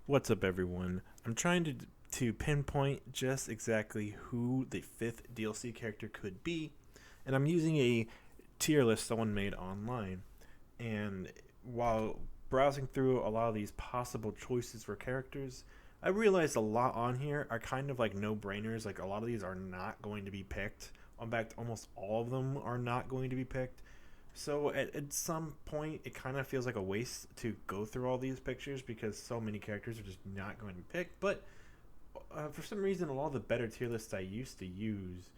What's up, everyone? I'm trying to pinpoint just exactly who the fifth DLC character could be, and I'm using a tier list someone made online. And while browsing through a lot of these possible choices for characters, I realized a lot on here are kind of like no brainers. Like, a lot of these are not going to be picked. In fact, almost all of them are not going to be picked. So at some point, it kind of feels like a waste to go through all these pictures because so many characters are just not going to be picked. But for some reason, a lot of the better tier lists I used to use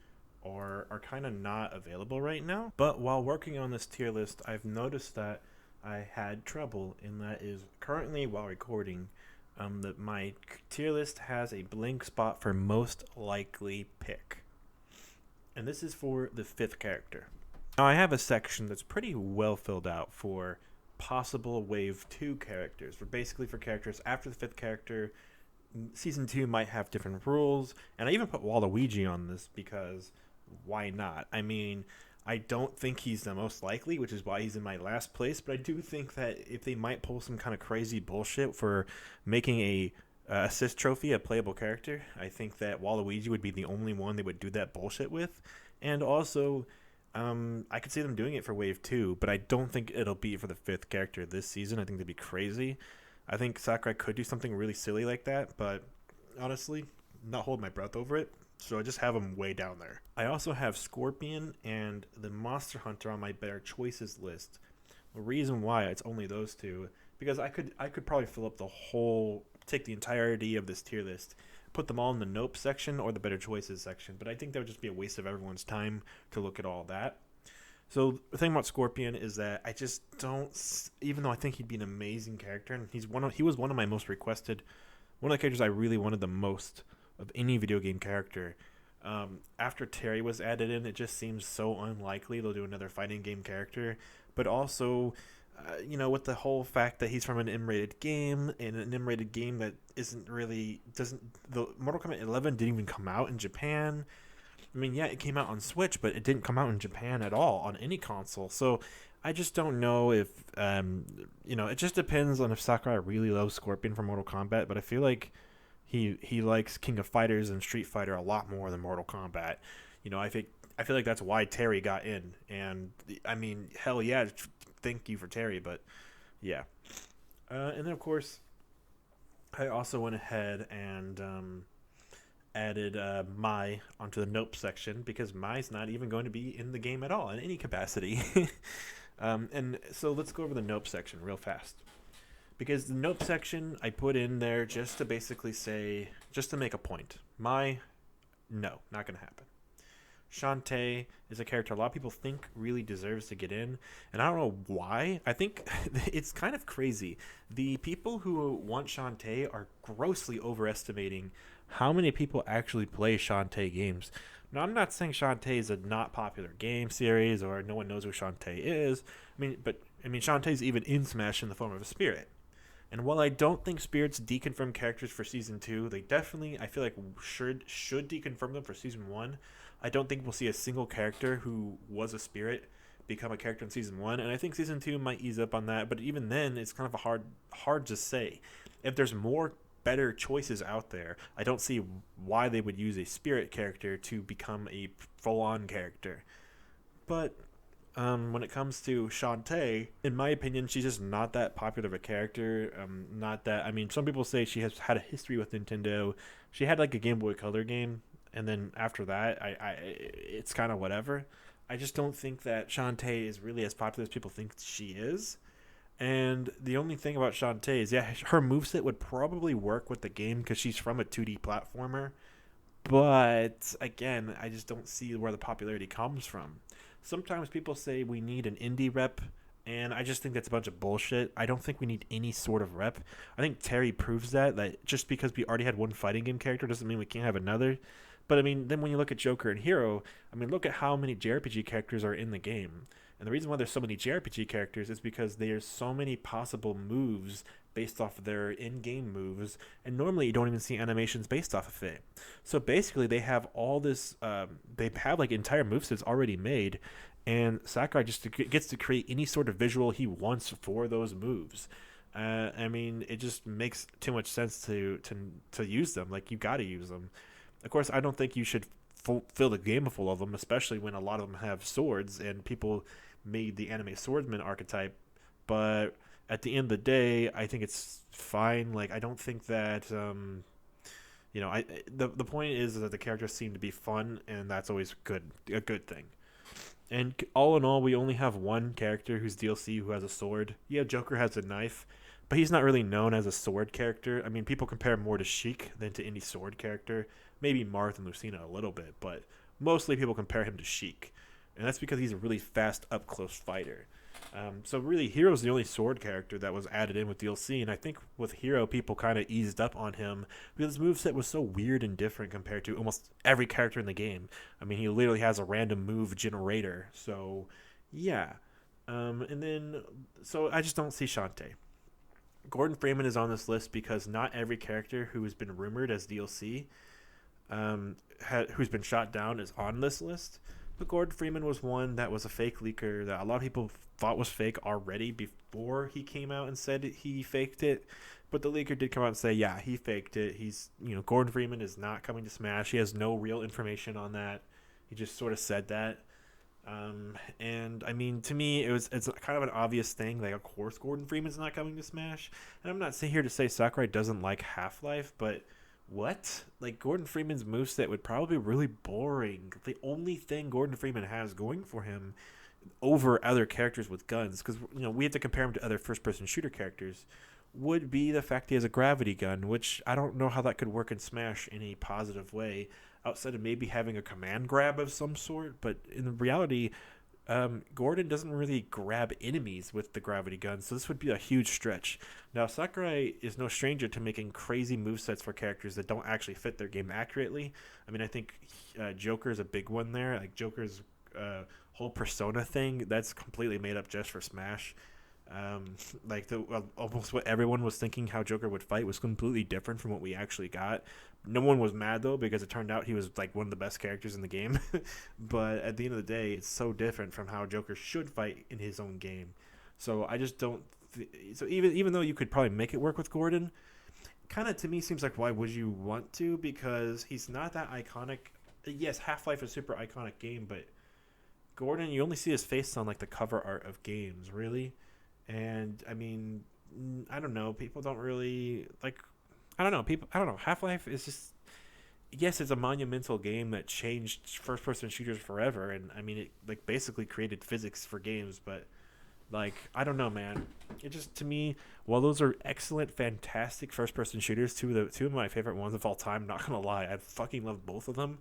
are kind of not available right now. But while working on this tier list, I've noticed that I had trouble, and that is currently while recording, that my tier list has a blank spot for most likely pick, and this is for the fifth character. Now, I have a section that's pretty well filled out for possible Wave 2 characters, for basically for characters after the fifth character. Season 2 might have different rules, and I even put Waluigi on this because why not? I mean, I don't think he's the most likely, which is why he's in my last place, but I do think that if they might pull some kind of crazy bullshit for making a assist trophy a playable character, I think that Waluigi would be the only one they would do that bullshit with. And also, I could see them doing it for Wave 2, but I don't think it'll be for the fifth character this season. I think that'd be crazy. I think Sakurai could do something really silly like that, but honestly, not hold my breath over it. So I just have them way down there. I also have Scorpion and the Monster Hunter on my better choices list. The reason why it's only those two, because I could probably fill up the whole, take the entirety of this tier list, put them all in the nope section or the better choices section, but I think that would just be a waste of everyone's time to look at all that. So the thing about Scorpion is that I just don't, even though I think he'd be an amazing character, and he was one of my most requested, one of the characters I really wanted the most of any video game character. After Terry was added in, it just seems so unlikely they'll do another fighting game character. But also, with the whole fact that he's from an M-rated game, and an M-rated game that isn't really doesn't the Mortal Kombat 11 didn't even come out in Japan. I mean, yeah, it came out on Switch, but it didn't come out in Japan at all on any console. So I just don't know if, it just depends on if Sakurai really loves Scorpion from Mortal Kombat. But I feel like he likes King of Fighters and Street Fighter a lot more than Mortal Kombat. I feel like that's why Terry got in. And I mean, hell yeah, thank you for Terry. But yeah, and then of course I also went ahead and added Mai onto the nope section because Mai's not even going to be in the game at all in any capacity. And so let's go over the nope section real fast. Because the nope section I put in there just to basically say, just to make a point. Mai, no, not going to happen. Shantae is a character a lot of people think really deserves to get in, and I don't know why. I think it's kind of crazy. The people who want Shantae are grossly overestimating how many people actually play Shantae games. Now, I'm not saying Shantae is a not popular game series or no one knows who Shantae is. Shantae's even in Smash in the form of a spirit. And while I don't think spirits deconfirm characters for season 2, they definitely, I feel like, should deconfirm them for season 1. I don't think we'll see a single character who was a spirit become a character in season 1, and I think season 2 might ease up on that, but even then it's kind of a hard to say. If there's more better choices out there, I don't see why they would use a spirit character to become a full-on character. But when it comes to Shantae, in my opinion, she's just not that popular of a character. Not that, I mean, some people say she has had a history with Nintendo. She had like a Game Boy Color game, and then after that, it's kind of whatever. I just don't think that Shantae is really as popular as people think she is. And the only thing about Shantae is, yeah, her moveset would probably work with the game because she's from a 2D platformer. But again, I just don't see where the popularity comes from. Sometimes people say we need an indie rep, and I just think that's a bunch of bullshit. I don't think we need any sort of rep. I think Terry proves that just because we already had one fighting game character doesn't mean we can't have another. But I mean, then when you look at Joker and Hero, I mean, look at how many JRPG characters are in the game. And the reason why there's so many JRPG characters is because there's so many possible moves based off of their in-game moves, and normally you don't even see animations based off of it. So basically, they have all this. They have like entire movesets already made, and Sakurai just gets to create any sort of visual he wants for those moves. I mean, it just makes too much sense to use them. Like, you got to use them. Of course, I don't think you should fill the game full of them, especially when a lot of them have swords and people made the anime swordsman archetype. But at the end of the day, I think it's fine. Like, I don't think that I the point is that the characters seem to be fun, and that's always a good thing. And all in all, we only have one character who's DLC who has a sword. Yeah, Joker has a knife, but he's not really known as a sword character. I mean, people compare him more to Sheik than to any sword character. Maybe Marth and Lucina a little bit, but mostly people compare him to Sheik. And that's because he's a really fast up close fighter. So really, Hero's the only sword character that was added in with DLC, and I think with Hero, people kind of eased up on him because his moveset was so weird and different compared to almost every character in the game. I mean, he literally has a random move generator. So, yeah. So I just don't see Shantae. Gordon Freeman is on this list because not every character who has been rumored as DLC, who's been shot down, is on this list. But Gordon Freeman was one that was a fake leaker that a lot of people thought was fake already before he came out and said he faked it. But the leaker did come out and say, yeah, he faked it. Gordon Freeman is not coming to Smash. He has no real information on that. He just sort of said that. And I mean, to me, it's kind of an obvious thing. Like, of course, Gordon Freeman's not coming to Smash. And I'm not here to say Sakurai doesn't like Half-Life, but what? Like, Gordon Freeman's moveset would probably be really boring. The only thing Gordon Freeman has going for him over other characters with guns, because we have to compare him to other first-person shooter characters, would be the fact he has a gravity gun, which I don't know how that could work in Smash in a positive way, outside of maybe having a command grab of some sort. But in reality, Gordon doesn't really grab enemies with the gravity gun, so this would be a huge stretch. Now, Sakurai is no stranger to making crazy movesets for characters that don't actually fit their game accurately. I mean, I think Joker is a big one there. Like, Joker's whole persona thing, that's completely made up just for Smash. Almost what everyone was thinking how Joker would fight was completely different from what we actually got. No one was mad though, because it turned out he was like one of the best characters in the game. But at the end of the day, it's so different from how Joker should fight in his own game. So I just don't. So even though you could probably make it work with Gordon, kind of to me seems like, why would you want to? Because he's not that iconic. Yes, Half-Life is a super iconic game, but Gordon, you only see his face on like the cover art of games, really. And I mean, I don't know. People don't really like. I don't know. I don't know. Half-Life is just. Yes, it's a monumental game that changed first-person shooters forever, and I mean, it like basically created physics for games. But like, I don't know, man. It just, to me, while those are excellent, fantastic first-person shooters, two of my favorite ones of all time. Not gonna lie, I fucking love both of them.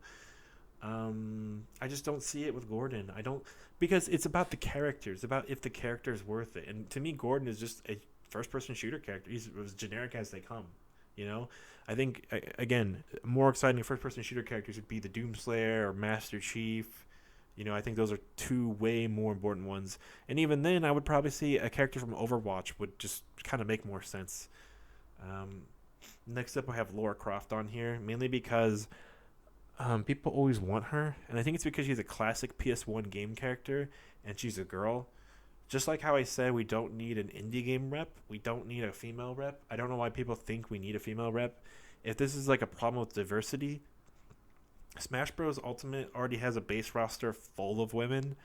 I just don't see it with Gordon. I don't, because it's about the characters, about if the character is worth it. And to me, Gordon is just a first-person shooter character. He's as generic as they come. I think again, more exciting first-person shooter characters would be the Doomslayer or Master Chief. I think those are two way more important ones. And even then, I would probably see a character from Overwatch would just kind of make more sense. Next up, I have Lara Croft on here, mainly because people always want her, and I think it's because she's a classic PS1 game character, and she's a girl. Just like how I said we don't need an indie game rep, we don't need a female rep. I don't know why people think we need a female rep. If this is like a problem with diversity, Smash Bros. Ultimate already has a base roster full of women.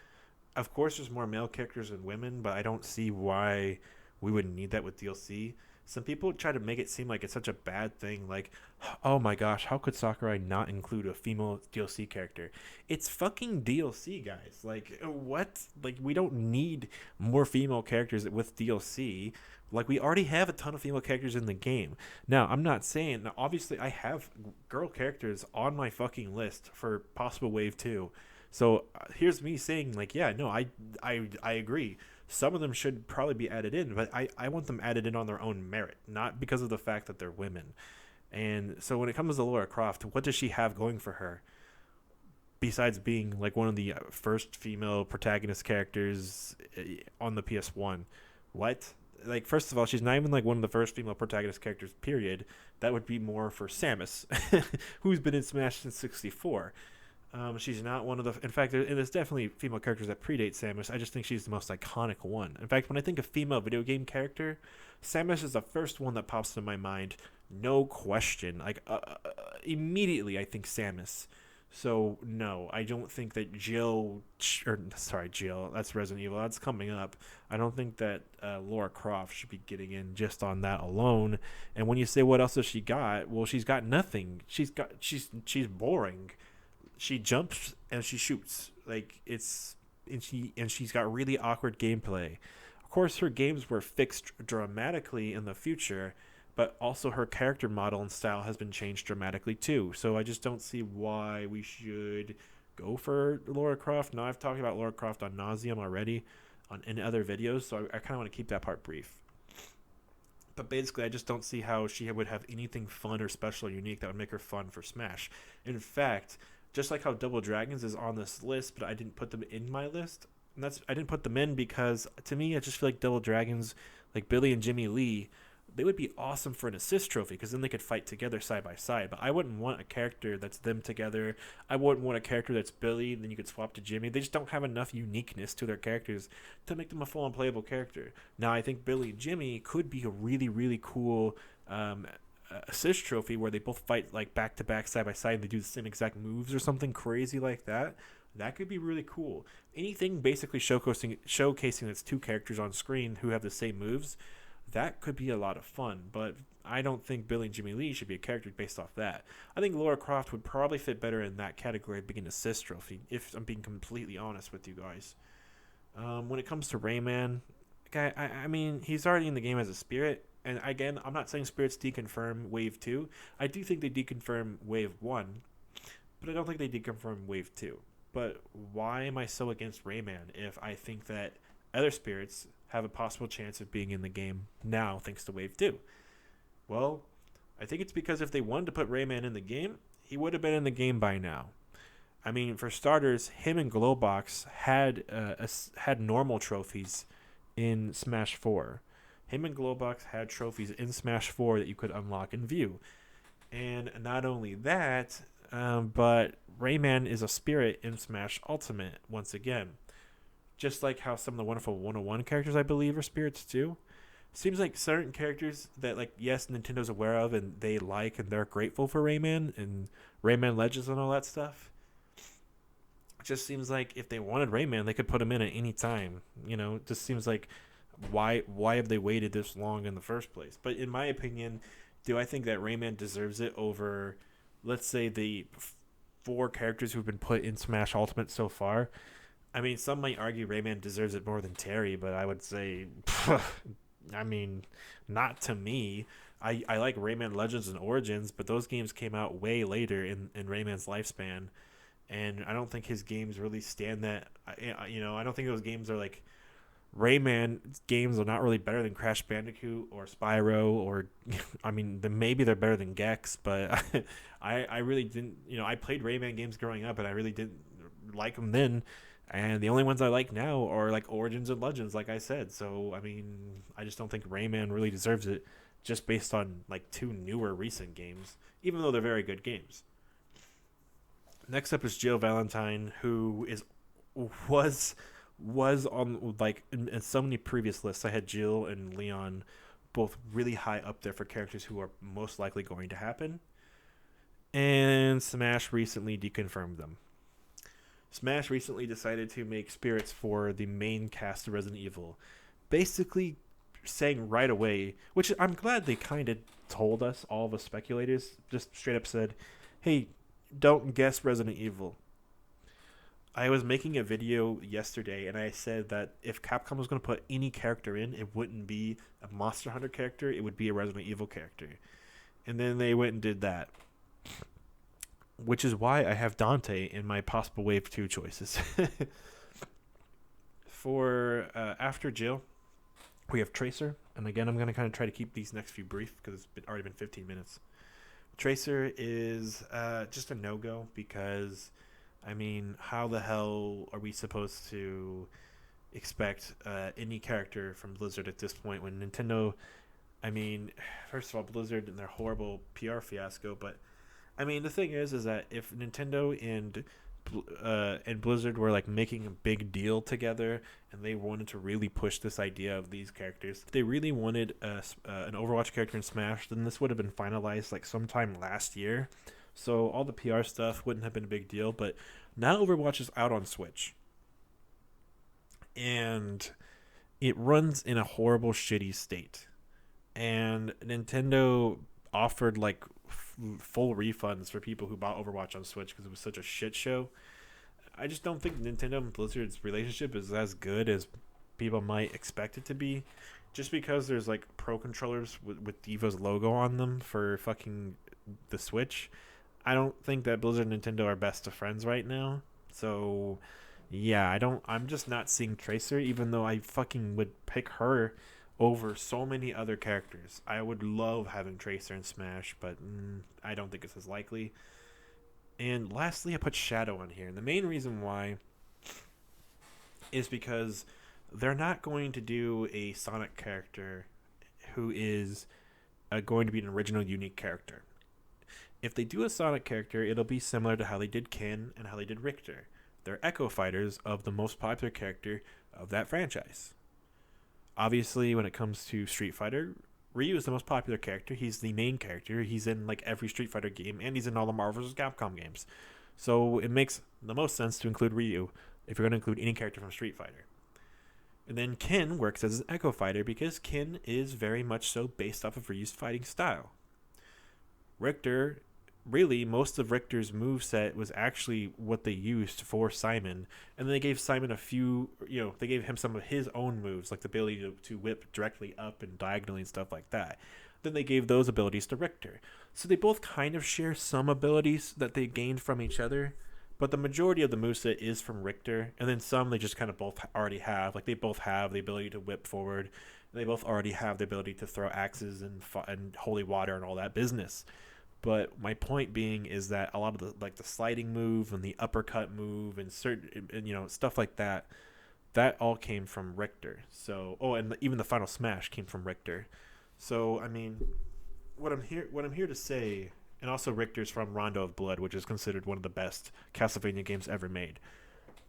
Of course, there's more male characters than women, but I don't see why we wouldn't need that with DLC. Some people try to make it seem like it's such a bad thing, like, oh my gosh, how could Sakurai not include a female DLC character? It's fucking DLC, guys. Like, what? Like, we don't need more female characters with DLC. Like, we already have a ton of female characters in the game. Now, I'm not saying, now, obviously, I have girl characters on my fucking list for possible Wave 2. So, here's me saying, like, yeah, no, I agree. Some of them should probably be added in, but I want them added in on their own merit, not because of the fact that they're women. And so when it comes to Lara Croft, what does she have going for her? Besides being like one of the first female protagonist characters on the PS1. What? Like, first of all, she's not even like one of the first female protagonist characters, period. That would be more for Samus, who's been in Smash since 64. She's not one of the. In fact, there's definitely female characters that predate Samus. I just think she's the most iconic one. In fact, when I think of female video game character, Samus is the first one that pops into my mind. No question. Like immediately, I think Samus. So no, I don't think that Jill. That's Resident Evil. That's coming up. I don't think that Lara Croft should be getting in just on that alone. And when you say what else has she got? Well, she's got nothing. She's boring. She jumps and she shoots. Like it's and she's got really awkward gameplay. Of course, her games were fixed dramatically in the future, but also her character model and style has been changed dramatically too. So I just don't see why we should go for Lara Croft. Now I've talked about Lara Croft on nauseum already in other videos, so I kind of want to keep that part brief. But basically, I just don't see how she would have anything fun or special or unique that would make her fun for Smash. In fact, just like how Double Dragons is on this list, but I didn't put them in my list. And I didn't put them in because to me, I just feel like Double Dragons, like Billy and Jimmy Lee, they would be awesome for an assist trophy because then they could fight together side by side. But I wouldn't want a character that's them together. I wouldn't want a character that's Billy, then you could swap to Jimmy. They just don't have enough uniqueness to their characters to make them a full and playable character. Now, I think Billy and Jimmy could be a really, really cool assist trophy where they both fight like back to back, side by side, and they do the same exact moves or something crazy like that. That could be really cool. Anything basically showcasing its two characters on screen who have the same moves, that could be a lot of fun. But I don't think Billy and Jimmy Lee should be a character based off that. I think Lara Croft would probably fit better in that category of being an assist trophy, if I'm being completely honest with you guys. When it comes to Rayman, I mean, he's already in the game as a spirit. And again, I'm not saying spirits deconfirm Wave 2. I do think they deconfirm Wave 1, but I don't think they deconfirm Wave 2. But why am I so against Rayman if I think that other spirits have a possible chance of being in the game now thanks to Wave 2? Well, I think it's because if they wanted to put Rayman in the game, he would have been in the game by now. I mean, for starters, him and Glowbox had normal trophies in Smash 4. Him and Glowbox had trophies in Smash 4 that you could unlock and view. And not only that, but Rayman is a spirit in Smash Ultimate once again. Just like how some of the Wonderful 101 characters, I believe, are spirits too. Seems like certain characters that, like, yes, Nintendo's aware of and they like and they're grateful for Rayman and Rayman Legends and all that stuff. It just seems like if they wanted Rayman, they could put him in at any time. You know, it just seems like why have they waited this long in the first place? But in my opinion, do I think that Rayman deserves it over, let's say, the 4 characters who've been put in Smash Ultimate so far? I mean, some might argue Rayman deserves it more than Terry, but I would say, I mean, not to me. I like Rayman Legends and Origins, but those games came out way later in Rayman's lifespan, and I don't think his games really stand that. I don't think those games are like Rayman games are not really better than Crash Bandicoot or Spyro or I mean maybe they're better than Gex, but I really didn't. I played Rayman games growing up and I really didn't like them then. And the only ones I like now are like Origins and Legends, like I said. So, I mean, I just don't think Rayman really deserves it just based on like 2 newer recent games, even though they're very good games. Next up is Jill Valentine, who was on like in so many previous lists. I had Jill and Leon both really high up there for characters who are most likely going to happen. And Smash recently deconfirmed them. Smash recently decided to make spirits for the main cast of Resident Evil. Basically saying right away, which I'm glad they kind of told us, all the speculators, just straight up said, hey, don't guess Resident Evil. I was making a video yesterday and I said that if Capcom was going to put any character in, it wouldn't be a Monster Hunter character, it would be a Resident Evil character. And then they went and did that. Which is why I have Dante in my possible Wave 2 choices. For after Jill, we have Tracer. And again, I'm going to kind of try to keep these next few brief because it's already been 15 minutes. Tracer is just a no-go because, I mean, how the hell are we supposed to expect any character from Blizzard at this point when Nintendo, I mean, first of all, Blizzard and their horrible PR fiasco, but I mean, the thing is that if Nintendo and and Blizzard were like making a big deal together, and they wanted to really push this idea of these characters. If they really wanted an Overwatch character in Smash, then this would have been finalized like sometime last year. So all the PR stuff wouldn't have been a big deal. But now Overwatch is out on Switch, and it runs in a horrible, shitty state. And Nintendo offered like full refunds for people who bought Overwatch on Switch because it was such a shit show. I just don't think Nintendo and Blizzard's relationship is as good as people might expect it to be. Just because there's like pro controllers with Diva's logo on them for fucking the Switch, I don't think that Blizzard and Nintendo are best of friends right now. So yeah, I'm just not seeing Tracer, even though I fucking would pick her over so many other characters. I would love having Tracer in Smash, but I don't think it's as likely. And lastly, I put Shadow on here. And the main reason why is because they're not going to do a Sonic character who is going to be an original, unique character. If they do a Sonic character, it'll be similar to how they did Ken and how they did Richter. They're Echo Fighters of the most popular character of that franchise. Obviously, when it comes to Street Fighter, Ryu is the most popular character. He's the main character. He's in like every Street Fighter game, and he's in all the Marvel vs. Capcom games. So it makes the most sense to include Ryu if you're going to include any character from Street Fighter. And then Ken works as an Echo Fighter because Ken is very much so based off of Ryu's fighting style. Richter, really, most of Richter's moveset was actually what they used for Simon. And then they gave Simon a few, they gave him some of his own moves, like the ability to whip directly up and diagonally and stuff like that. Then they gave those abilities to Richter. So they both kind of share some abilities that they gained from each other. But the majority of the moveset is from Richter. And then some they just kind of both already have. Like they both have the ability to whip forward. They both already have the ability to throw axes and holy water and all that business. But my point being is that a lot of the sliding move and the uppercut move and certain stuff like that all came from Richter. So and even the final smash came from Richter. So I mean, what I'm here to say, and also Richter's from Rondo of Blood, which is considered one of the best Castlevania games ever made.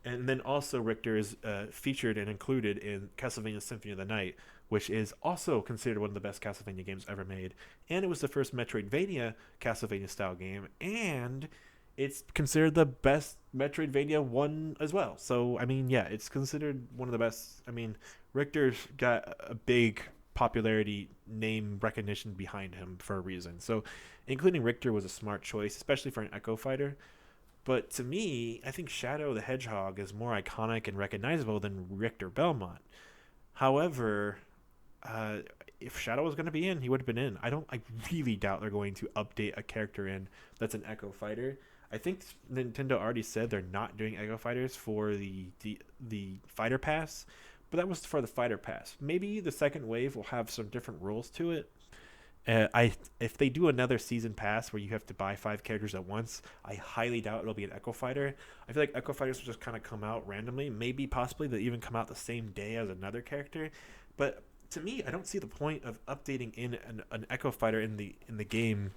And then also Richter is featured and included in Castlevania Symphony of the Night, which is also considered one of the best Castlevania games ever made. And it was the first Metroidvania Castlevania-style game, and it's considered the best Metroidvania one as well. So, I mean, yeah, it's considered one of the best. I mean, Richter's got a big popularity, name recognition behind him for a reason. So, including Richter was a smart choice, especially for an Echo Fighter. But to me, I think Shadow the Hedgehog is more iconic and recognizable than Richter Belmont. However, if Shadow was going to be in, he would have been in. I really doubt they're going to update a character in that's an Echo Fighter. I think Nintendo already said they're not doing Echo Fighters for the Fighter Pass, but that was for the Fighter Pass. Maybe the second wave will have some different rules to it. If they do another season pass where you have to buy 5 characters at once, I highly doubt it'll be an Echo Fighter. I feel like Echo Fighters will just kind of come out randomly. Maybe possibly they'll even come out the same day as another character. But to me, I don't see the point of updating in an Echo Fighter in the game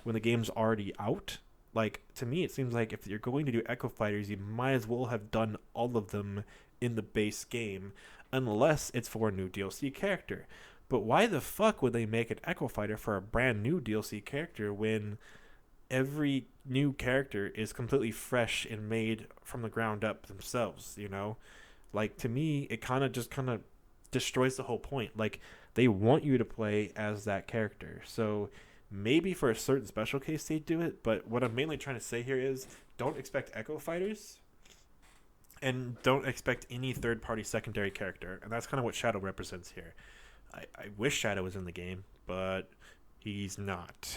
when the game's already out. Like, to me, it seems like if you're going to do Echo Fighters, you might as well have done all of them in the base game, unless it's for a new DLC character. But why the fuck would they make an Echo Fighter for a brand new DLC character when every new character is completely fresh and made from the ground up themselves, Like, to me, it kind of destroys the whole point. Like, they want you to play as that character. So maybe for a certain special case they do it, but what I'm mainly trying to say here is don't expect Echo Fighters and don't expect any third-party secondary character. And that's kind of what Shadow represents here. I wish Shadow was in the game, but he's not.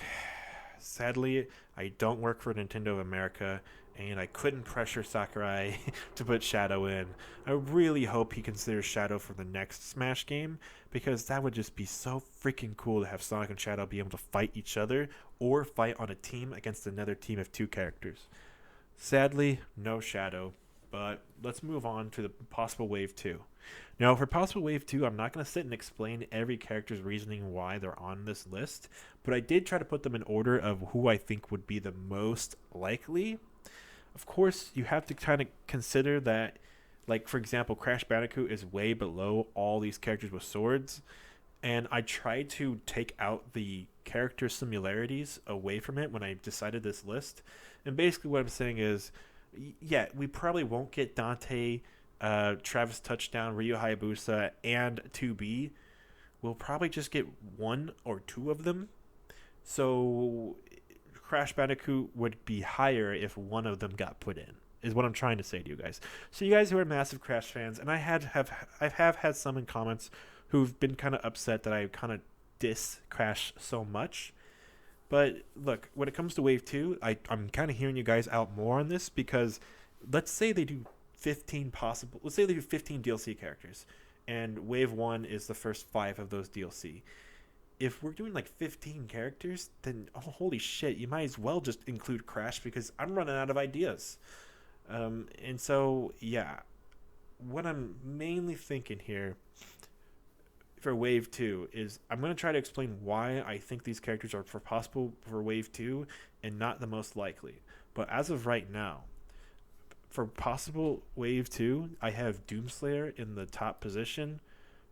Sadly, I don't work for Nintendo of America, and I couldn't pressure Sakurai to put Shadow in. I really hope he considers Shadow for the next Smash game, because that would just be so freaking cool to have Sonic and Shadow be able to fight each other or fight on a team against another team of 2 characters. Sadly, no Shadow, but let's move on to the possible Wave 2. Now, for possible Wave 2, I'm not going to sit and explain every character's reasoning why they're on this list, but I did try to put them in order of who I think would be the most likely. Of course, you have to kind of consider that, like, for example, Crash Bandicoot is way below all these characters with swords, and I tried to take out the character similarities away from it when I decided this list. And basically, what I'm saying is, yeah, we probably won't get Dante, Travis Touchdown, Ryu Hayabusa, and 2B. We'll probably just get one or two of them. So Crash Bandicoot would be higher if one of them got put in. Is what I'm trying to say to you guys. So you guys who are massive Crash fans, and I have had some in comments who've been kind of upset that I kind of diss Crash so much. But look, when it comes to Wave 2, I'm kind of hearing you guys out more on this because let's say they do 15 possible. Let's say they do 15 DLC characters, and Wave 1 is the first 5 of those DLC. If we're doing like 15 characters, then holy shit, you might as well just include Crash because I'm running out of ideas. And so, yeah, what I'm mainly thinking here for Wave 2 is I'm going to try to explain why I think these characters are possible for Wave 2 and not the most likely. But as of right now, for possible Wave 2, I have Doomslayer in the top position.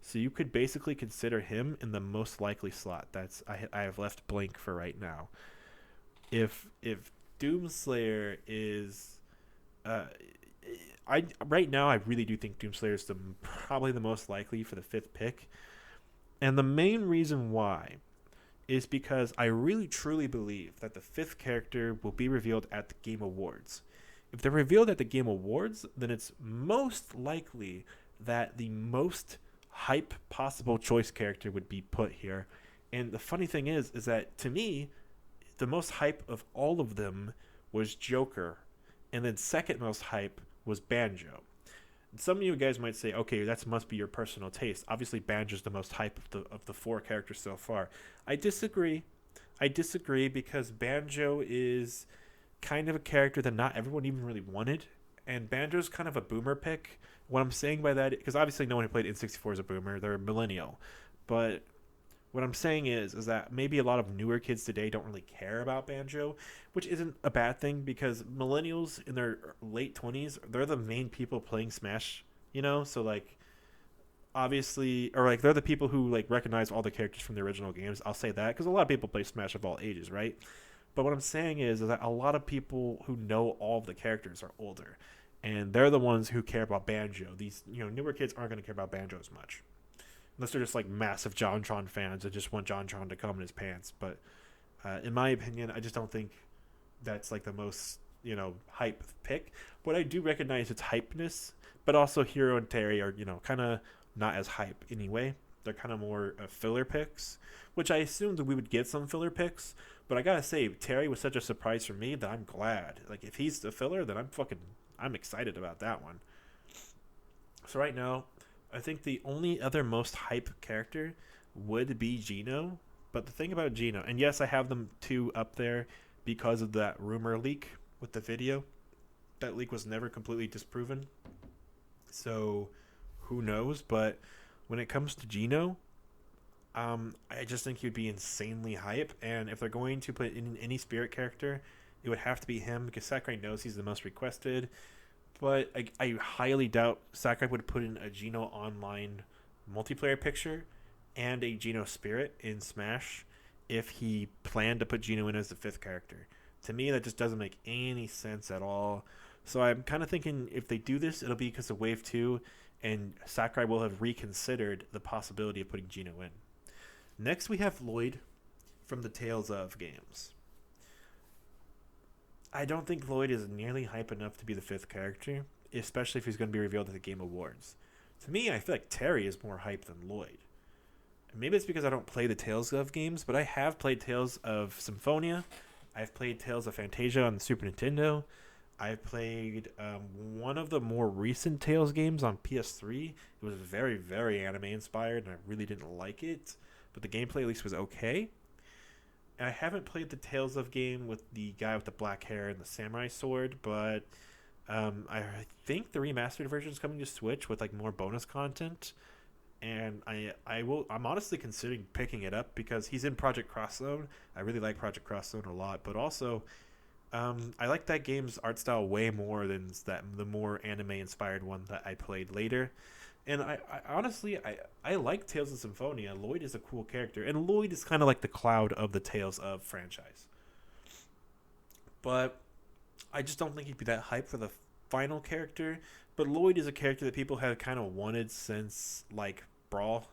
So you could basically consider him in the most likely slot. That's I have left blank for right now. If Doomslayer is I right now I really do think Doomslayer is probably the most likely for the 5th pick. And the main reason why is because I really truly believe that the 5th character will be revealed at the Game Awards. If they're revealed at the Game Awards, then it's most likely that the most hype possible choice character would be put here. And the funny thing is that to me, the most hype of all of them was Joker, and then second most hype was Banjo. Some of you guys might say, okay, that must be your personal taste. Obviously, Banjo's the most hype of the 4 characters so far. I disagree. Because Banjo is kind of a character that not everyone even really wanted, and Banjo's kind of a boomer pick. What I'm saying by that, because obviously no one who played N64 is a boomer, they're a millennial. But what I'm saying is that maybe a lot of newer kids today don't really care about Banjo, which isn't a bad thing because millennials in their late 20s, they're the main people playing Smash, So like obviously, or like they're the people who like recognize all the characters from the original games. I'll say that because a lot of people play Smash of all ages, right? But what I'm saying is that a lot of people who know all of the characters are older, and they're the ones who care about Banjo. These newer kids aren't going to care about Banjo as much, unless they're just like massive JonTron fans that just want JonTron to come in his pants. But in my opinion, I just don't think that's like the most hype pick. But I do recognize its hypeness, but also Hero and Terry are kind of not as hype anyway. They're kind of more filler picks, which I assumed that we would get some filler picks. But I gotta say, Terry was such a surprise for me that I'm glad. Like, if he's the filler, then I'm excited about that one. So right now, I think the only other most hype character would be Geno. But the thing about Geno, and yes, I have them 2 up there because of that rumor leak with the video. That leak was never completely disproven. So who knows? But when it comes to Geno, I just think he would be insanely hype. And if they're going to put in any spirit character, it would have to be him because Sakurai knows he's the most requested. But I highly doubt Sakurai would put in a Geno online multiplayer picture and a Geno spirit in Smash if he planned to put Geno in as the 5th character. To me, that just doesn't make any sense at all. So I'm kind of thinking if they do this, it'll be because of Wave 2, and Sakurai will have reconsidered the possibility of putting Geno in. Next, we have Lloyd from the Tales of games. I don't think Lloyd is nearly hype enough to be the 5th character, especially if he's going to be revealed at the Game Awards. To me, I feel like Terry is more hype than Lloyd. Maybe it's because I don't play the Tales of games, but I have played Tales of Symphonia. I've played Tales of Fantasia on the Super Nintendo. I've played one of the more recent Tales games on PS3. It was very, very anime-inspired, and I really didn't like it. But the gameplay at least was okay. And I haven't played the Tales of game with the guy with the black hair and the samurai sword, but I think the remastered version is coming to Switch with like more bonus content. And I'm honestly considering picking it up because he's in Project Cross Zone. I really like Project Cross Zone a lot, but also I like that game's art style way more than the more anime inspired one that I played later. And I honestly I like Tales of Symphonia. Lloyd is a cool character, and Lloyd is kind of like the Cloud of the Tales of franchise. But I just don't think he'd be that hype for the final character. But Lloyd is a character that people have kind of wanted since like Brawl.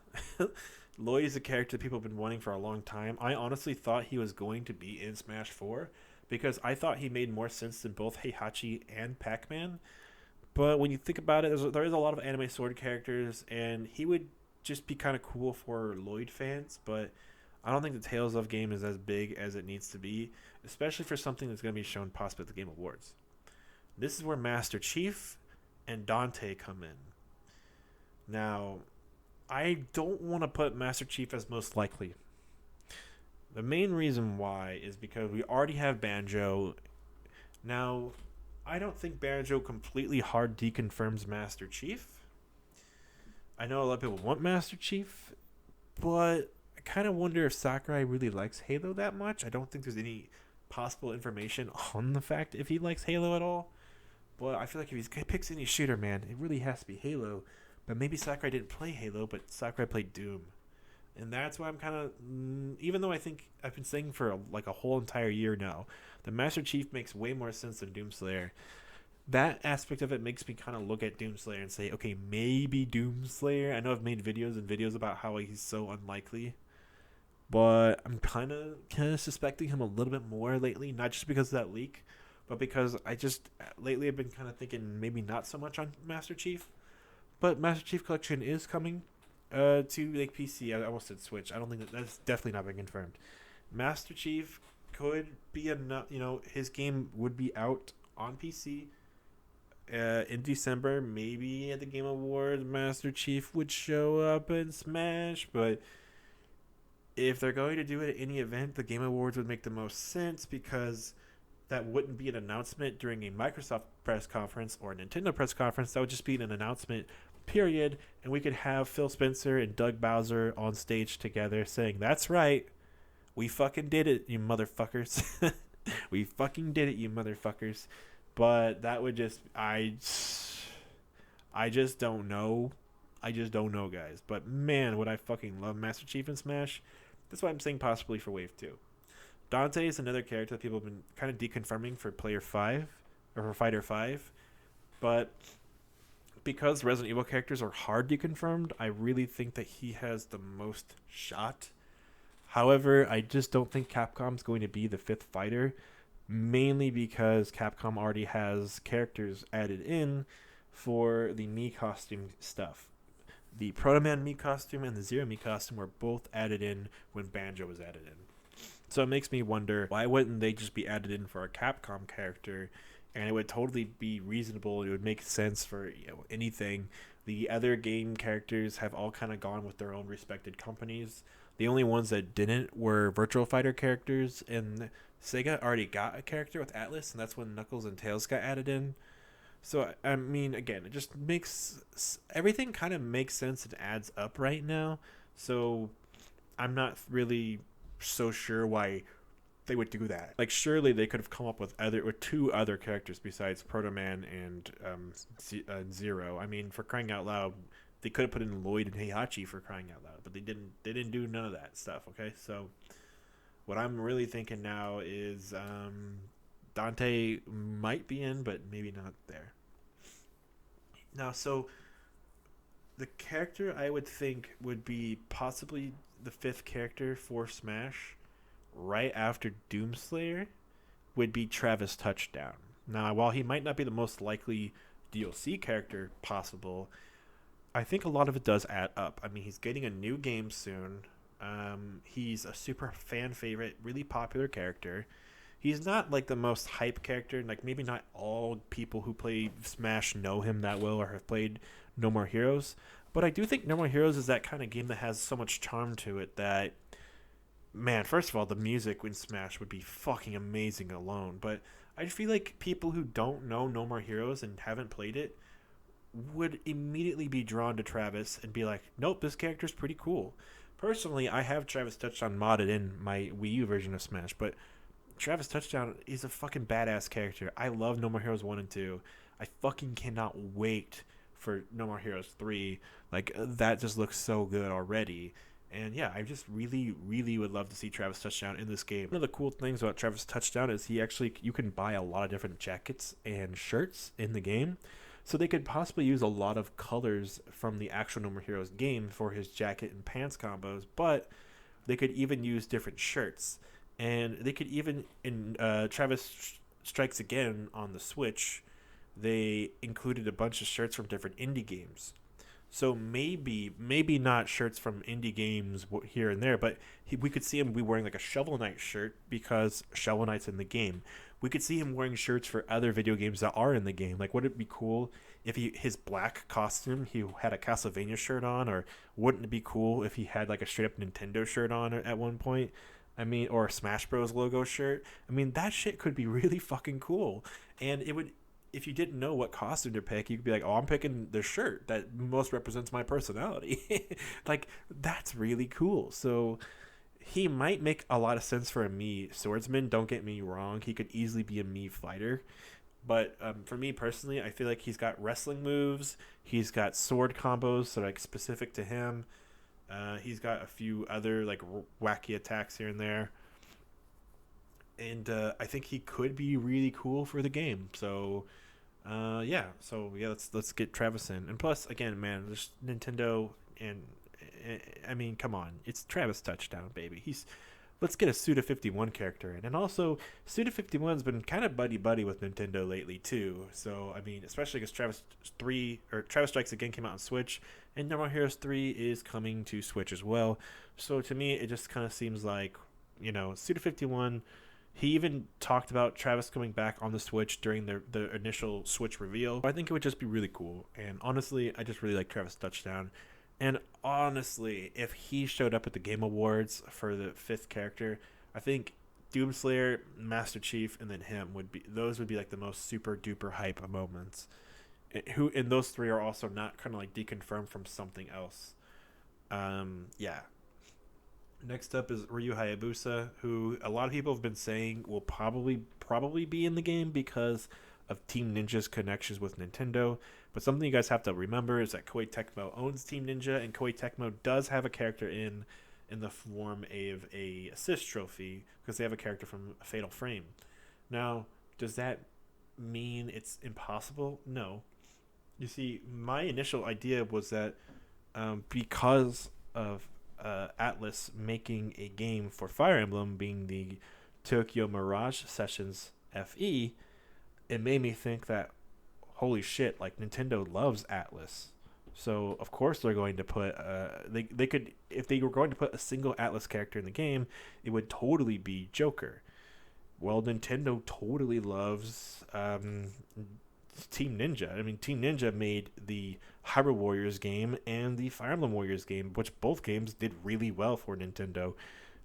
Lloyd is a character that people have been wanting for a long time. I honestly thought he was going to be in Smash 4 because I thought he made more sense than both Heihachi and Pac-Man. But when you think about it, there is a lot of anime sword characters, and he would just be kind of cool for Lloyd fans. But I don't think the Tales of game is as big as it needs to be, especially for something that's going to be shown possibly at the Game Awards. This is where Master Chief and Dante come in. Now, I don't want to put Master Chief as most likely. The main reason why is because we already have Banjo. Now, I don't think Banjo completely hard deconfirms Master Chief. I know a lot of people want Master Chief, but I kind of wonder if Sakurai really likes Halo that much. I don't think there's any possible information on the fact if he likes Halo at all. But I feel like if he picks any shooter, man, it really has to be Halo. But maybe Sakurai didn't play Halo, but Sakurai played Doom. And that's why I'm kind of, even though I think I've been saying for like a whole entire year now, the Master Chief makes way more sense than Doomslayer. That aspect of it makes me kind of look at Doomslayer and say, okay, maybe Doomslayer. I know I've made videos and videos about how he's so unlikely, but I'm kind of suspecting him a little bit more lately, not just because of that leak, but because I just lately I've been kind of thinking maybe not so much on Master Chief. But Master Chief Collection is coming to like PC. I almost said Switch. I don't think that's definitely not been confirmed. Master Chief could be enough. You know, his game would be out on PC in December. Maybe at the Game Awards, Master Chief would show up in Smash. But if they're going to do it at any event, the Game Awards would make the most sense because that wouldn't be an announcement during a Microsoft press conference or a Nintendo press conference. That would just be an announcement, period. And we could have Phil Spencer and Doug Bowser on stage together saying, "That's right. We fucking did it, you motherfuckers." We fucking did it, you motherfuckers. But that would just, I just don't know. I just don't know, guys. But man, would I fucking love Master Chief in Smash. That's why I'm saying possibly for Wave 2. Dante is another character that people have been kind of deconfirming for Player 5, or for Fighter 5. But because Resident Evil characters are hard deconfirmed, I really think that he has the most shot. However, I just don't think Capcom's going to be the fifth fighter, mainly because Capcom already has characters added in for the Mii costume stuff. The Proto Man Mii costume and the Zero Mii costume were both added in when Banjo was added in. So it makes me wonder, why wouldn't they just be added in for a Capcom character? And it would totally be reasonable. It would make sense for anything. The other game characters have all kind of gone with their own respected companies. The only ones that didn't were Virtual Fighter characters, and Sega already got a character with Atlas, and that's when Knuckles and Tails got added in. So, I mean, again, it just makes... everything kind of makes sense and adds up right now. So, I'm not really so sure why they would do that. Like, surely they could have come up with two other characters besides Proto Man and Zero. I mean, for crying out loud, they could have put in Lloyd and Heihachi for crying out loud, but they didn't. They didn't do none of that stuff. Okay, so what I'm really thinking now is Dante might be in, but maybe not there. Now, so the character I would think would be possibly the fifth character for Smash, right after Doomslayer, would be Travis Touchdown. Now, while he might not be the most likely DLC character possible, I think a lot of it does add up. I mean, he's getting a new game soon. He's a super fan favorite, really popular character. He's not like the most hype character. Like, maybe not all people who play Smash know him that well or have played No More Heroes. But I do think No More Heroes is that kind of game that has so much charm to it that, man, first of all, the music in Smash would be fucking amazing alone. But I feel like people who don't know No More Heroes and haven't played it would immediately be drawn to Travis and be like, nope, this character's pretty cool. Personally, I have Travis Touchdown modded in my Wii U version of Smash, but Travis Touchdown is a fucking badass character. I love No More Heroes 1 and 2. I fucking cannot wait for No More Heroes 3. Like, that just looks so good already. And yeah, I just really, really would love to see Travis Touchdown in this game. One of the cool things about Travis Touchdown is you can buy a lot of different jackets and shirts in the game. So they could possibly use a lot of colors from the actual No More Heroes game for his jacket and pants combos, but they could even use different shirts. And they could even, in Travis Strikes Again on the Switch, they included a bunch of shirts from different indie games. So maybe not shirts from indie games here and there, but we could see him be wearing like a Shovel Knight shirt because Shovel Knight's in the game. We could see him wearing shirts for other video games that are in the game. Like, would it be cool if his black costume, he had a Castlevania shirt on, or wouldn't it be cool if he had like a straight up Nintendo shirt on at one point? I mean, or a Smash Bros logo shirt. I mean, that shit could be really fucking cool, and it would. If you didn't know what costume to pick, you could be like, "Oh, I'm picking the shirt that most represents my personality." Like, that's really cool. So he might make a lot of sense for a Mii swordsman. Don't get me wrong; he could easily be a Mii fighter. But for me personally, I feel like he's got wrestling moves. He's got sword combos that are like specific to him. He's got a few other like wacky attacks here and there, and I think he could be really cool for the game. So yeah, let's get Travis in. And plus, again, man, there's Nintendo, and I mean, come on, it's Travis Touchdown, baby. Let's get a Suda51 character in, and also Suda51's been kind of buddy buddy with Nintendo lately too. So I mean, especially because Travis Strikes Again came out on Switch, and No More Heroes 3 is coming to Switch as well. So to me, it just kind of seems like, Suda51. He even talked about Travis coming back on the Switch during the initial Switch reveal. I think it would just be really cool. And honestly, I just really like Travis Touchdown. And honestly, if he showed up at the Game Awards for the 5th character, I think Doomslayer, Master Chief, and then him would be like the most super duper hype moments. And those 3 are also not kind of like deconfirmed from something else. Yeah. Next up is Ryu Hayabusa, who a lot of people have been saying will probably be in the game because of Team Ninja's connections with Nintendo. But something you guys have to remember is that Koei Tecmo owns Team Ninja, and Koei Tecmo does have a character in the form of a assist trophy because they have a character from Fatal Frame. Now, does that mean it's impossible? No. You see, my initial idea was that because of Atlas making a game for Fire Emblem, being the Tokyo Mirage Sessions FE, it made me think that, holy shit, like, Nintendo loves Atlas. So of course they're going to put they could, if they were going to put a single Atlas character in the game, it would totally be Joker. Well, Nintendo totally loves Team Ninja. I mean, Team Ninja made the Hyrule Warriors game and the Fire Emblem Warriors game, which both games did really well for Nintendo.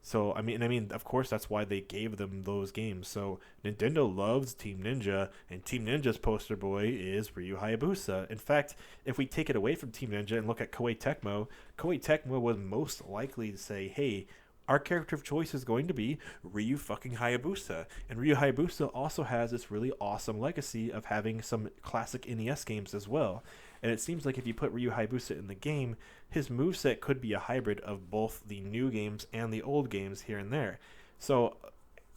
So I mean, of course, that's why they gave them those games. So Nintendo loves Team Ninja, and Team Ninja's poster boy is Ryu Hayabusa. In fact, if we take it away from Team Ninja and look at Koei Tecmo was most likely to say, "Hey, our character of choice is going to be Ryu fucking Hayabusa." And Ryu Hayabusa also has this really awesome legacy of having some classic NES games as well. And it seems like if you put Ryu Hayabusa in the game, his moveset could be a hybrid of both the new games and the old games here and there. So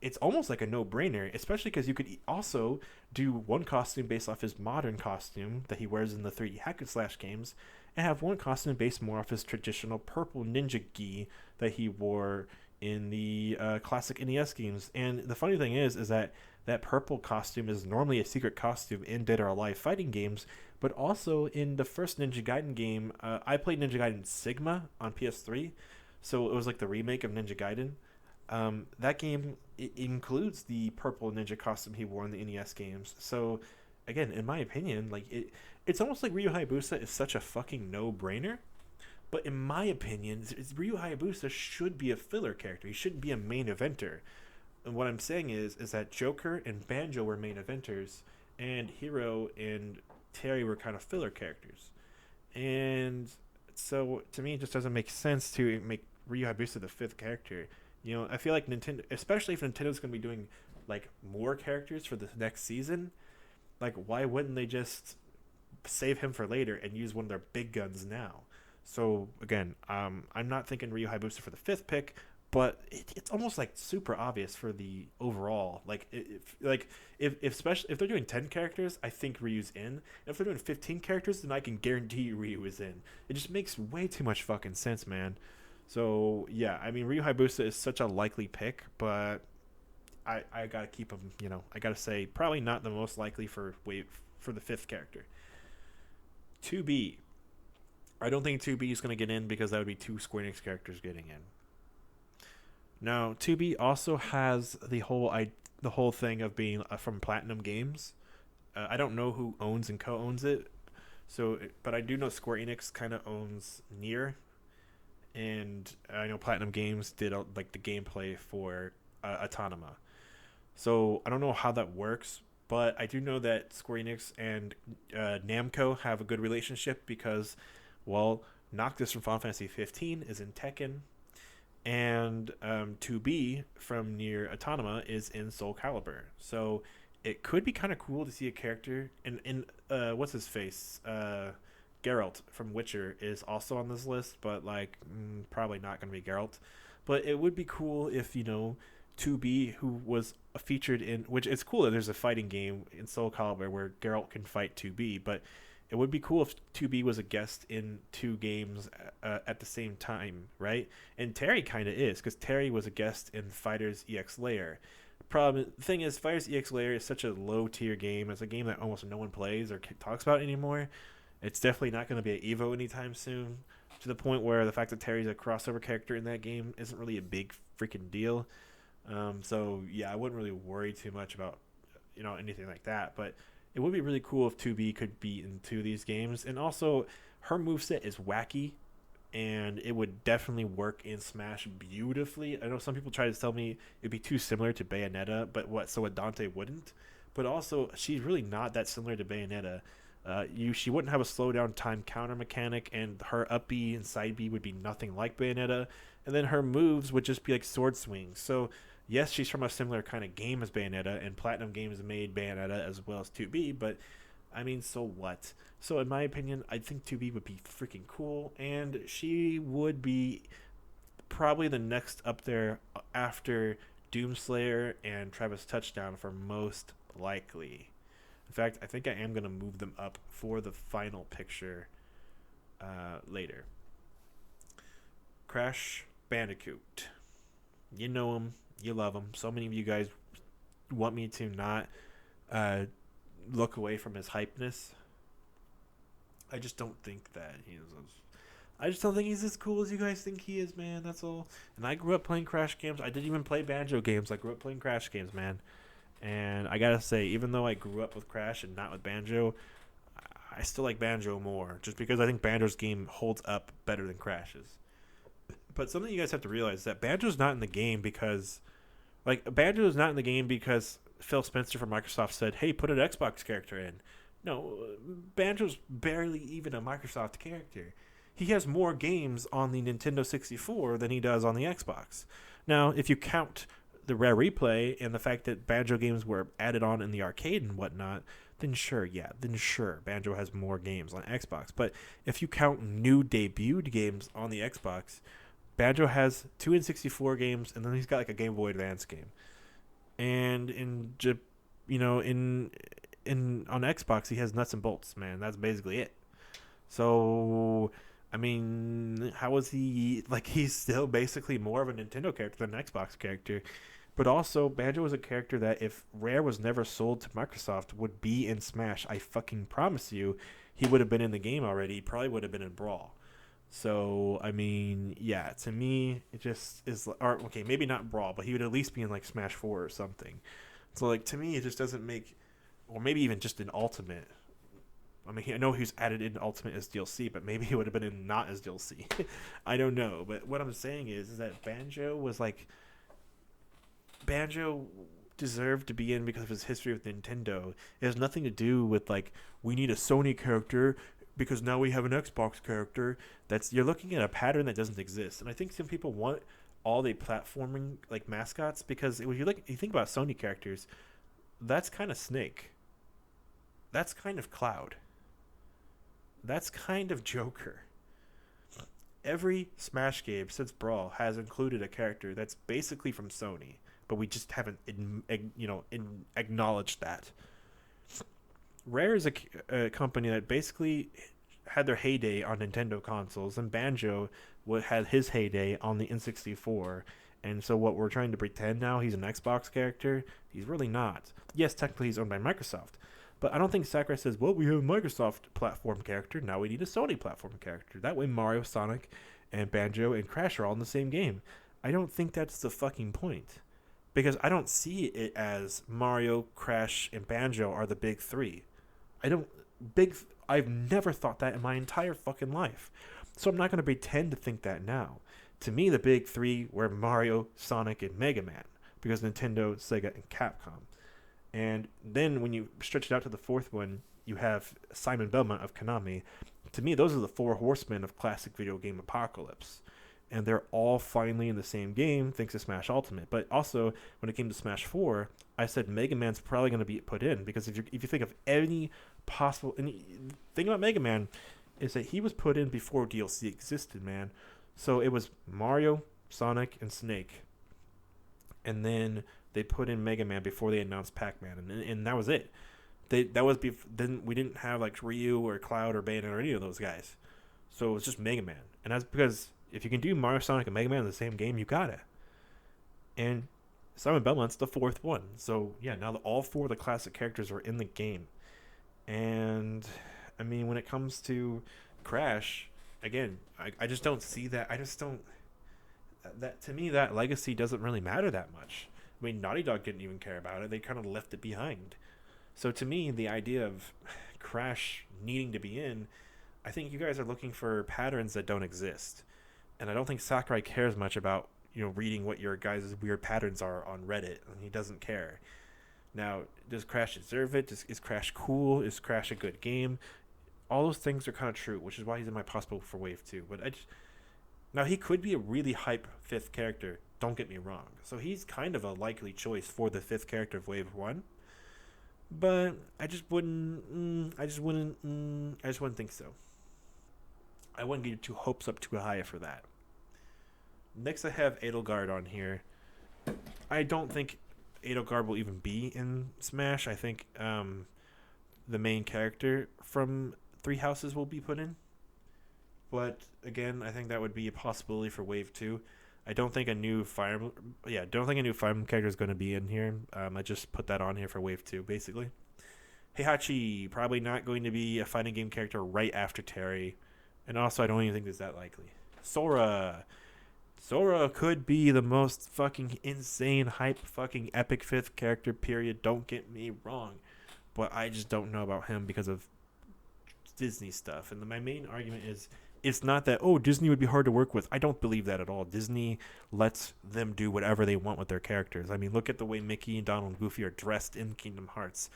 it's almost like a no-brainer, especially because you could also do one costume based off his modern costume that he wears in the 3D hack and slash games, and have one costume based more off his traditional purple ninja gi that he wore in the classic NES games. And the funny thing is that purple costume is normally a secret costume in Dead or Alive fighting games, but also in the first Ninja Gaiden game. I played Ninja Gaiden Sigma on PS3, so it was like the remake of Ninja Gaiden. That game, it includes the purple ninja costume he wore in the NES games. So again, in my opinion, like it's almost like Ryu Hayabusa is such a fucking no-brainer. But in my opinion, Ryu Hayabusa should be a filler character. He shouldn't be a main eventer. And what I'm saying is that Joker and Banjo were main eventers, and Hero and Terry were kind of filler characters. And so to me, it just doesn't make sense to make Ryu Hayabusa the 5th character. I feel like Nintendo, especially if Nintendo's going to be doing like more characters for the next season, like why wouldn't they just save him for later and use one of their big guns now? So again, I'm not thinking Ryu Hayabusa for the fifth pick, but it's almost like super obvious for the overall. If especially if they're doing 10 characters, I think Ryu's in. If they're doing 15 characters, then I can guarantee you Ryu is in. It just makes way too much fucking sense, man. So yeah, I mean Ryu Hayabusa is such a likely pick, but I gotta keep him. I gotta say probably not the most likely for the fifth character. 2B. I don't think 2B is gonna get in because that would be two Square Enix characters getting in. Now 2B also has the whole thing of being from Platinum Games. I don't know who owns and co-owns it, but I do know Square Enix kind of owns Nier, and I know Platinum Games did like the gameplay for Autonoma. So I don't know how that works, but I do know that Square Enix and Namco have a good relationship because, well, Noctis from Final Fantasy 15 is in Tekken, and 2B from Nier Autonoma is in Soul Calibur. So it could be kind of cool to see a character in what's his face, Geralt from Witcher is also on this list, but like probably not going to be Geralt. But it would be cool if 2B, who was featured in, which it's cool that there's a fighting game in Soul Calibur where Geralt can fight 2B, but it would be cool if 2B was a guest in two games at the same time, right? And Terry kind of is, because Terry was a guest in Fighters EX Layer. The thing is, Fighters EX Layer is such a low tier game. It's a game that almost no one plays or talks about anymore. It's definitely not going to be at Evo anytime soon, to the point where the fact that Terry's a crossover character in that game isn't really a big freaking deal. So yeah, I wouldn't really worry too much about anything like that, but it would be really cool if 2B could be in two of these games. And also, her moveset is wacky, and it would definitely work in Smash beautifully. I know some people try to tell me it'd be too similar to Bayonetta, so Dante wouldn't. But also, she's really not that similar to Bayonetta. She wouldn't have a slowdown time counter mechanic, and her up B and side B would be nothing like Bayonetta. And then her moves would just be like sword swings. So yes, she's from a similar kind of game as Bayonetta, and Platinum Games made Bayonetta as well as 2B, but I mean, so what? So in my opinion, I think 2B would be freaking cool, and she would be probably the next up there after Doomslayer and Travis Touchdown for most likely. In fact, I think I am going to move them up for the final picture later. Crash Bandicoot. You know him. You love him. So many of you guys want me to not look away from his hypeness. I just don't think that he is. I just don't think he's as cool as you guys think he is, man. That's all. And I grew up playing Crash games. I didn't even play Banjo games. I grew up playing Crash games, man. And I gotta say, even though I grew up with Crash and not with Banjo, I still like Banjo more, just because I think Banjo's game holds up better than Crash's. But something you guys have to realize is that Banjo's not in the game because Phil Spencer from Microsoft said, "Hey, put an Xbox character in." No, Banjo's barely even a Microsoft character. He has more games on the Nintendo 64 than he does on the Xbox. Now, if you count the Rare Replay and the fact that Banjo games were added on in the arcade and whatnot, then sure, Banjo has more games on Xbox. But if you count new debuted games on the Xbox, Banjo has 2 N64 games, and then he's got like a Game Boy Advance game. And in on Xbox, he has nuts and bolts, man. That's basically it. So, I mean, how is he, like, he's still basically more of a Nintendo character than an Xbox character. But also, Banjo was a character that if Rare was never sold to Microsoft, would be in Smash. I fucking promise you, he would have been in the game already. He probably would have been in Brawl. So, I mean, yeah, to me, it just is, or, okay, maybe not Brawl, but he would at least be in, like, Smash 4 or something. So, like, to me, it just doesn't make, or maybe even just in Ultimate. I mean, I know he was added in Ultimate as DLC, but maybe he would have been in not as DLC. I don't know. But what I'm saying is that Banjo deserved to be in because of his history with Nintendo. It has nothing to do with, like, we need a Sony character because now we have an Xbox character. You're looking at a pattern that doesn't exist. And I think some people want all the platforming like mascots, because when you think about Sony characters, that's kind of Snake, that's kind of Cloud, that's kind of Joker. Every Smash game since Brawl has included a character that's basically from Sony, but we just haven't acknowledged that. Rare is a company that basically had their heyday on Nintendo consoles, and Banjo had his heyday on the N64. And so, what we're trying to pretend now he's an Xbox character, he's really not. Yes, technically he's owned by Microsoft, but I don't think Sakurai says, well, we have a Microsoft platform character, now we need a Sony platform character. That way, Mario, Sonic, and Banjo and Crash are all in the same game. I don't think that's the fucking point. Because I don't see it as Mario, Crash, and Banjo are the big three. I don't big. I've never thought that in my entire fucking life. So I'm not going to pretend to think that now. To me, the big three were Mario, Sonic, and Mega Man, because Nintendo, Sega, and Capcom. And then when you stretch it out to the fourth one, you have Simon Belmont of Konami. To me, those are the four horsemen of classic video game apocalypse. And they're all finally in the same game thanks to Smash Ultimate. But also, when it came to Smash 4, I said Mega Man's probably going to be put in, because if you think of any possible... thing about Mega Man is that he was put in before DLC existed, man. So it was Mario, Sonic, and Snake. And then they put in Mega Man before they announced Pac-Man. And that was it. Then we didn't have like Ryu or Cloud or Bayonetta or any of those guys. So it was just Mega Man. And that's because... if you can do Mario, Sonic, and Mega Man in the same game, you got it. And Simon Belmont's the fourth one. So, yeah, now all four of the classic characters are in the game. And, I mean, when it comes to Crash, again, I just don't see that. I just don't... to me, that legacy doesn't really matter that much. I mean, Naughty Dog didn't even care about it. They kind of left it behind. So, to me, the idea of Crash needing to be in, I think you guys are looking for patterns that don't exist. And I don't think Sakurai cares much about, reading what your guys' weird patterns are on Reddit. And he doesn't care. Now, does Crash deserve it? Is Crash cool? Is Crash a good game? All those things are kind of true, which is why he's in my possible for Wave 2. But now, he could be a really hype fifth character. Don't get me wrong. So he's kind of a likely choice for the fifth character of Wave 1. But I just wouldn't think so. I wouldn't get your hopes up too high for that. Next, I have Edelgard on here. I don't think Edelgard will even be in Smash. I think the main character from Three Houses will be put in. But again, I think that would be a possibility for Wave 2. I don't think a new Fire Emblem character is going to be in here. I just put that on here for Wave 2, basically. Heihachi, probably not going to be a fighting game character right after Terry. And also, I don't even think it's that likely. Sora. Sora could be the most fucking insane, hype, fucking epic fifth character, period. Don't get me wrong. But I just don't know about him because of Disney stuff. And my main argument is, it's not that, Disney would be hard to work with. I don't believe that at all. Disney lets them do whatever they want with their characters. I mean, look at the way Mickey and Donald and Goofy are dressed in Kingdom Hearts.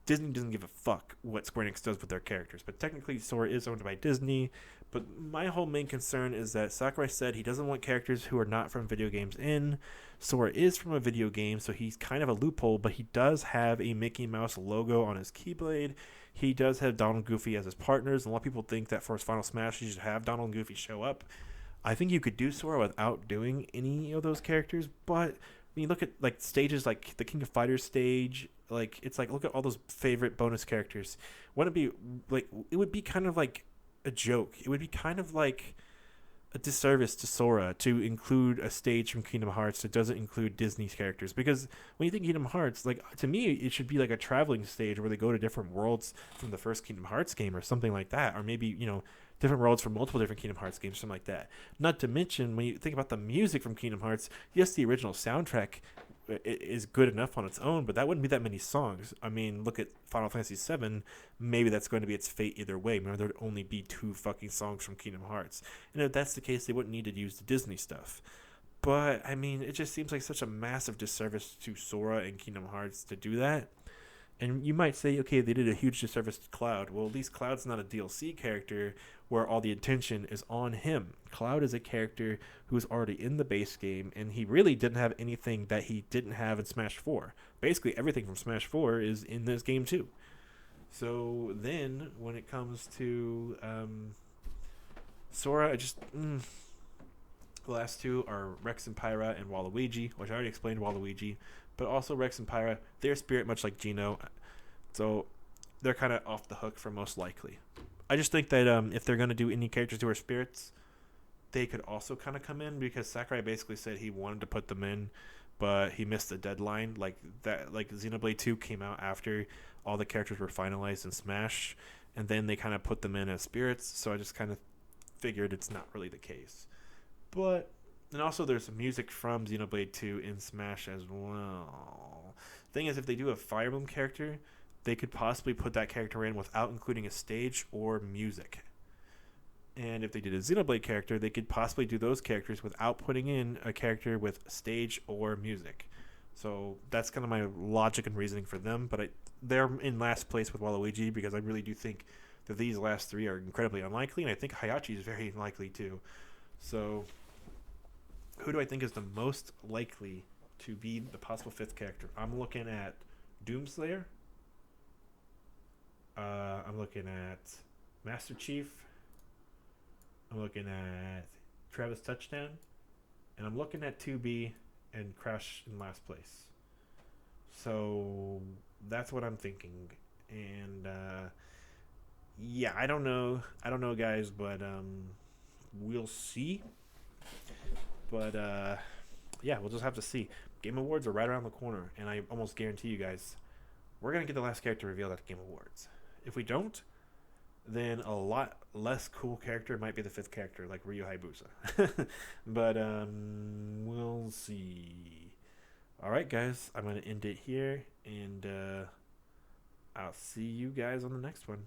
Disney doesn't give a fuck what Square Enix does with their characters, but technically Sora is owned by Disney. But my whole main concern is that Sakurai said he doesn't want characters who are not from video games in. Sora is from a video game, so he's kind of a loophole, but he does have a Mickey Mouse logo on his Keyblade. He does have Donald and Goofy as his partners, and a lot of people think that for his Final Smash, he should have Donald and Goofy show up. I think you could do Sora without doing any of those characters, but when you look at like stages like the King of Fighters stage, it's like look at all those favorite bonus characters. Wouldn't it be like it would be kind of like a joke. It would be kind of like a disservice to Sora to include a stage from Kingdom Hearts that doesn't include Disney's characters, because when you think Kingdom Hearts, like to me it should be like a traveling stage where they go to different worlds from the first Kingdom Hearts game or something like that, or maybe different worlds from multiple different Kingdom Hearts games, something like that. Not to mention, when you think about the music from Kingdom Hearts, yes, the original soundtrack is good enough on its own, but that wouldn't be that many songs. I mean, look at Final Fantasy VII. Maybe that's going to be its fate either way. Maybe there'd only be 2 fucking songs from Kingdom Hearts. And if that's the case, they wouldn't need to use the Disney stuff. But, I mean, it just seems like such a massive disservice to Sora and Kingdom Hearts to do that. And you might say, okay, they did a huge disservice to Cloud. Well, at least Cloud's not a DLC character where all the attention is on him. Cloud is a character who's already in the base game, and he really didn't have anything that he didn't have in Smash 4. Basically, everything from Smash 4 is in this game too. So then, when it comes to Sora, the last two are Rex and Pyra and Waluigi, which I already explained Waluigi, but also Rex and Pyra, their spirit much like Geno, so they're kind of off the hook for most likely. I just think that if they're going to do any characters who are spirits, they could also kind of come in because Sakurai basically said he wanted to put them in, but he missed the deadline. Like that, like Xenoblade 2 came out after all the characters were finalized in Smash, and then they kind of put them in as spirits. So I just kind of figured it's not really the case. But and also there's music from Xenoblade 2 in Smash as well. Thing is, if they do a Fire Emblem character, they could possibly put that character in without including a stage or music. And if they did a Xenoblade character, they could possibly do those characters without putting in a character with stage or music. So that's kind of my logic and reasoning for them. But they're in last place with Waluigi because I really do think that these last three are incredibly unlikely. And I think Hayachi is very unlikely too. So who do I think is the most likely to be the possible fifth character? I'm looking at Doomslayer. I'm looking at Master Chief. I'm looking at Travis Touchdown, and I'm looking at 2B and Crash in last place. So that's what I'm thinking. And yeah, I don't know, guys, but we'll see. But yeah, we'll just have to see. Game Awards are right around the corner, and I almost guarantee you guys, we're gonna get the last character revealed at the Game Awards. If we don't, then a lot less cool character might be the fifth character, like Ryu Hayabusa. But we'll see. All right, guys, I'm gonna end it here, and I'll see you guys on the next one.